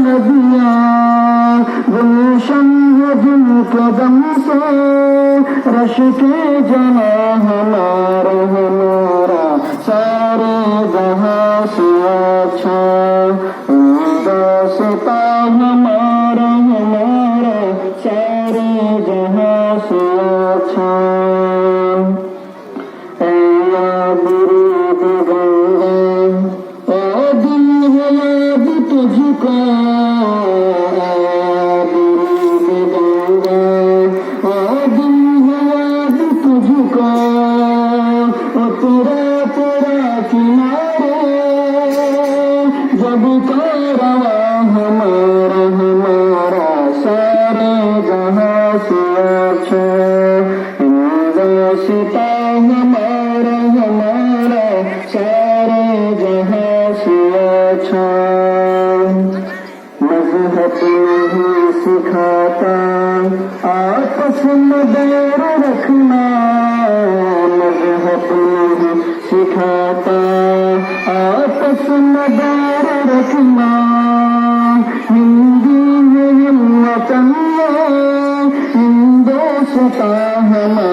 नदियाँ गुलशन है जिनके दम से रश के जना हमारा हमारा सारे जहाँ से अच्छा दास्ता हमारा हमारा सारे जहाँ से अच्छा। ए याद गंगा ए दिल है याद तुझको जब कारवा हमारा हमारा सारे जहाँ से अच्छा हिंदुस्ता हमारा हमारा सारे जहाँ से अच्छा। मजहब नहीं सिखाता आपस में बैर रखना, मजहब नहीं सिखाता आपस में बैर रखना। हिंदी है हम वतन में हिंदुस्तां हमारा